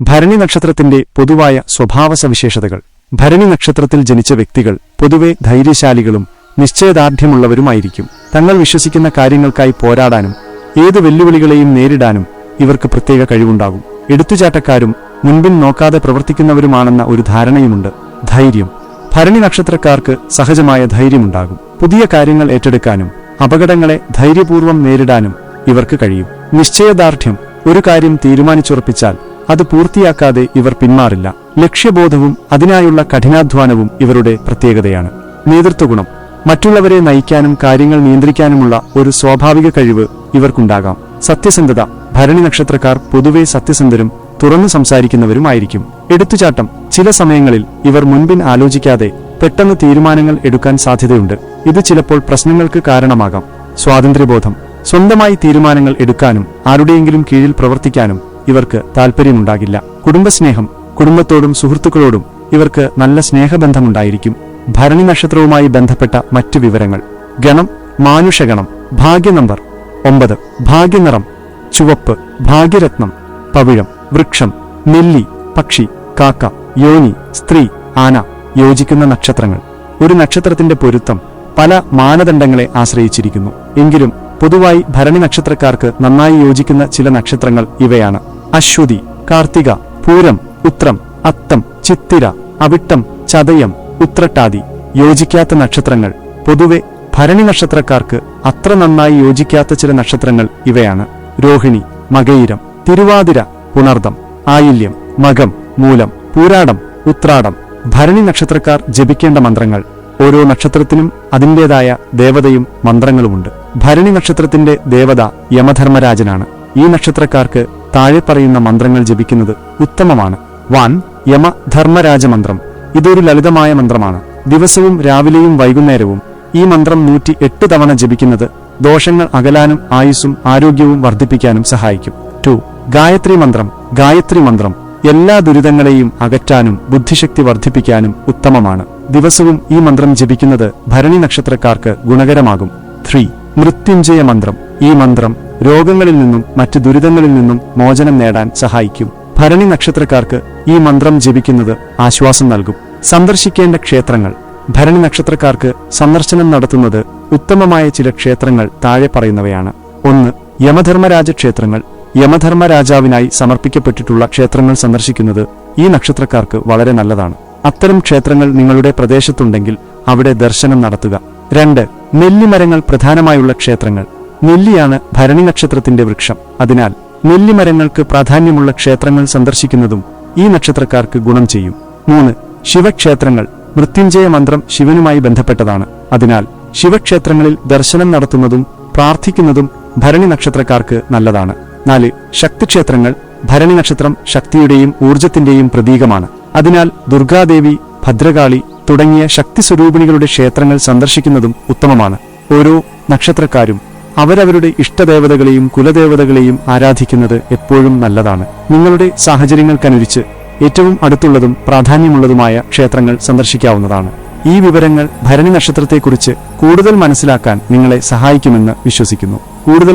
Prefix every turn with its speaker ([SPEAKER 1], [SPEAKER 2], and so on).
[SPEAKER 1] ഭരണി നക്ഷത്രത്തിന്റെ പൊതുവായ സ്വഭാവസവിശേഷതകൾ. ഭരണി നക്ഷത്രത്തിൽ ജനിച്ച വ്യക്തികൾ പൊതുവെ ധൈര്യശാലികളും നിശ്ചയദാർഢ്യമുള്ളവരുമായിരിക്കും. തങ്ങൾ വിശ്വസിക്കുന്ന കാര്യങ്ങൾക്കായി പോരാടാനും ഏത് വെല്ലുവിളികളെയും നേരിടാനും ഇവർക്ക് പ്രത്യേക കഴിവുണ്ടാകും. എടുത്തുചാട്ടക്കാരും മുൻപിൻ നോക്കാതെ പ്രവർത്തിക്കുന്നവരുമാണെന്ന ഒരു ധാരണയുമുണ്ട്. ധൈര്യം. ഭരണി നക്ഷത്രക്കാർക്ക് സഹജമായ ധൈര്യമുണ്ടാകും. പുതിയ കാര്യങ്ങൾ ഏറ്റെടുക്കാനും അപകടങ്ങളെ ധൈര്യപൂർവ്വം നേരിടാനും ഇവർക്ക് കഴിയും. നിശ്ചയദാർഢ്യം. ഒരു കാര്യം തീരുമാനിച്ചുറപ്പിച്ചാൽ അത് പൂർത്തിയാക്കാതെ ഇവർ പിന്മാറില്ല. ലക്ഷ്യബോധവും അതിനായുള്ള കഠിനാധ്വാനവും ഇവരുടെ പ്രത്യേകതയാണ്. നേതൃത്വഗുണം. മറ്റുള്ളവരെ നയിക്കാനും കാര്യങ്ങൾ നിയന്ത്രിക്കാനുമുള്ള ഒരു സ്വാഭാവിക കഴിവ് ഇവർക്കുണ്ടാകാം. സത്യസന്ധത. ഭരണി നക്ഷത്രക്കാർ പൊതുവെ സത്യസന്ധരും തുറന്നു സംസാരിക്കുന്നവരുമായിരിക്കും. എടുത്തുചാട്ടം. ചില സമയങ്ങളിൽ ഇവർ മുൻപിൻ ആലോചിക്കാതെ പെട്ടെന്ന് തീരുമാനങ്ങൾ എടുക്കാൻ സാധ്യതയുണ്ട്. ഇത് ചിലപ്പോൾ പ്രശ്നങ്ങൾക്ക് കാരണമാകാം. സ്വാതന്ത്ര്യബോധം. സ്വന്തമായി തീരുമാനങ്ങൾ എടുക്കാനും ആരുടെയെങ്കിലും കീഴിൽ പ്രവർത്തിക്കാനും ഇവർക്ക് താൽപ്പര്യമുണ്ടാകില്ല. കുടുംബസ്നേഹം. കുടുംബത്തോടും സുഹൃത്തുക്കളോടും ഇവർക്ക് നല്ല സ്നേഹബന്ധമുണ്ടായിരിക്കും. ഭരണി നക്ഷത്രവുമായി ബന്ധപ്പെട്ട മറ്റു വിവരങ്ങൾ. ഗണം. മാനുഷഗണം. ഭാഗ്യനമ്പർ 9. ഭാഗ്യനിറം ചുവപ്പ്. ഭാഗ്യരത്നം പവിഴം. വൃക്ഷം നെല്ലി. പക്ഷി കാക്ക. യോനി സ്ത്രീ ആന. യോജിക്കുന്ന നക്ഷത്രങ്ങൾ. ഒരു നക്ഷത്രത്തിന്റെ പൊരുത്തം പല മാനദണ്ഡങ്ങളെ ആശ്രയിച്ചിരിക്കുന്നു. എങ്കിലും പൊതുവായി ഭരണി നക്ഷത്രക്കാർക്ക് നന്നായി യോജിക്കുന്ന ചില നക്ഷത്രങ്ങൾ ഇവയാണ്: അശ്വതി, കാർത്തിക, പൂരം, ഉത്രം, അത്തം, ചിത്തിര, അവിട്ടം, ചതയം, ഉത്രട്ടാതി. യോജിക്കാത്ത നക്ഷത്രങ്ങൾ. പൊതുവെ ഭരണി നക്ഷത്രക്കാർക്ക് അത്ര നന്നായി യോജിക്കാത്ത ചില നക്ഷത്രങ്ങൾ ഇവയാണ്: രോഹിണി, മകയിരം, തിരുവാതിര, പുണർദം, ആയില്യം, മകം, മൂലം, പൂരാടം, ഉത്രാടം. ഭരണി നക്ഷത്രക്കാർ ജപിക്കേണ്ട മന്ത്രങ്ങൾ. ഓരോ നക്ഷത്രത്തിനും അതിൻ്റെതായ ദേവതയും മന്ത്രങ്ങളുമുണ്ട്. ഭരണി നക്ഷത്രത്തിന്റെ ദേവത യമധർമ്മരാജനാണ്. ഈ നക്ഷത്രക്കാർക്ക് താഴെ പറയുന്ന മന്ത്രങ്ങൾ ജപിക്കുന്നത് ഉത്തമമാണ്. 1. യമധർമ്മരാജമന്ത്രം. ഇതൊരു ലളിതമായ മന്ത്രമാണ്. ദിവസവും രാവിലെയും വൈകുന്നേരവും ഈ മന്ത്രം 108 തവണ ജപിക്കുന്നത് ദോഷങ്ങൾ അകലാനും ആയുസ്സും ആരോഗ്യവും വർദ്ധിപ്പിക്കാനും സഹായിക്കും. 2. ഗായത്രി മന്ത്രം. ഗായത്രി മന്ത്രം എല്ലാ ദുരിതങ്ങളെയും അകറ്റാനും ബുദ്ധിശക്തി വർദ്ധിപ്പിക്കാനും ഉത്തമമാണ്. ദിവസവും ഈ മന്ത്രം ജപിക്കുന്നത് ഭരണി നക്ഷത്രക്കാർക്ക് ഗുണകരമാകും. 3. മൃത്യുഞ്ജയ മന്ത്രം. ഈ മന്ത്രം രോഗങ്ങളിൽ നിന്നും മറ്റു ദുരിതങ്ങളിൽ നിന്നും മോചനം നേടാൻ സഹായിക്കും. ഭരണി നക്ഷത്രക്കാർക്ക് ഈ മന്ത്രം ജപിക്കുന്നത് ആശ്വാസം നൽകും. സന്ദർശിക്കേണ്ട ക്ഷേത്രങ്ങൾ. ഭരണി നക്ഷത്രക്കാർക്ക് സന്ദർശനം നടത്തുന്നത് ഉത്തമമായ ചില ക്ഷേത്രങ്ങൾ താഴെ പറയുന്നവയാണ്. 1. യമധർമ്മരാജ ക്ഷേത്രങ്ങൾ. യമധർമ്മരാജാവിനായി സമർപ്പിക്കപ്പെട്ടിട്ടുള്ള ക്ഷേത്രങ്ങൾ സന്ദർശിക്കുന്നത് ഈ നക്ഷത്രക്കാർക്ക് വളരെ നല്ലതാണ്. അത്തരം ക്ഷേത്രങ്ങൾ നിങ്ങളുടെ പ്രദേശത്തുണ്ടെങ്കിൽ അവിടെ ദർശനം നടത്തുക. 2. നെല്ലിമരങ്ങൾ പ്രധാനമായുള്ള ക്ഷേത്രങ്ങൾ. നെല്ലിയാണ് ഭരണി നക്ഷത്രത്തിന്റെ വൃക്ഷം. അതിനാൽ നെല്ലിമരങ്ങൾക്ക് പ്രാധാന്യമുള്ള ക്ഷേത്രങ്ങൾ സന്ദർശിക്കുന്നതും ഈ നക്ഷത്രക്കാർക്ക് ഗുണം ചെയ്യും. 3. ശിവക്ഷേത്രങ്ങൾ. മൃത്യുഞ്ജയ മന്ത്രം ശിവനുമായി ബന്ധപ്പെട്ടതാണ്. അതിനാൽ ശിവക്ഷേത്രങ്ങളിൽ ദർശനം നടത്തുന്നതും പ്രാർത്ഥിക്കുന്നതും ഭരണി നക്ഷത്രക്കാർക്ക് നല്ലതാണ്. 4. ശക്തിക്ഷേത്രങ്ങൾ. ഭരണി നക്ഷത്രം ശക്തിയുടെയും ഊർജത്തിന്റെയും പ്രതീകമാണ്. അതിനാൽ ദുർഗാദേവി, ഭദ്രകാളി തുടങ്ങിയ ശക്തിസ്വരൂപിണികളുടെ ക്ഷേത്രങ്ങൾ സന്ദർശിക്കുന്നതും ഉത്തമമാണ്. ഓരോ നക്ഷത്രക്കാരും അവരവരുടെ ഇഷ്ടദേവതകളെയും കുലദേവതകളെയും ആരാധിക്കുന്നത് എപ്പോഴും നല്ലതാണ്. നിങ്ങളുടെ സാഹചര്യങ്ങൾക്കനുസരിച്ച് ഏറ്റവും അടുത്തുള്ളതും പ്രാധാന്യമുള്ളതുമായ ക്ഷേത്രങ്ങൾ സന്ദർശിക്കാവുന്നതാണ്. ഈ വിവരങ്ങൾ ഭരണി നക്ഷത്രത്തെക്കുറിച്ച് കൂടുതൽ മനസ്സിലാക്കാൻ നിങ്ങളെ സഹായിക്കുമെന്ന് വിശ്വസിക്കുന്നു. കൂടുതൽ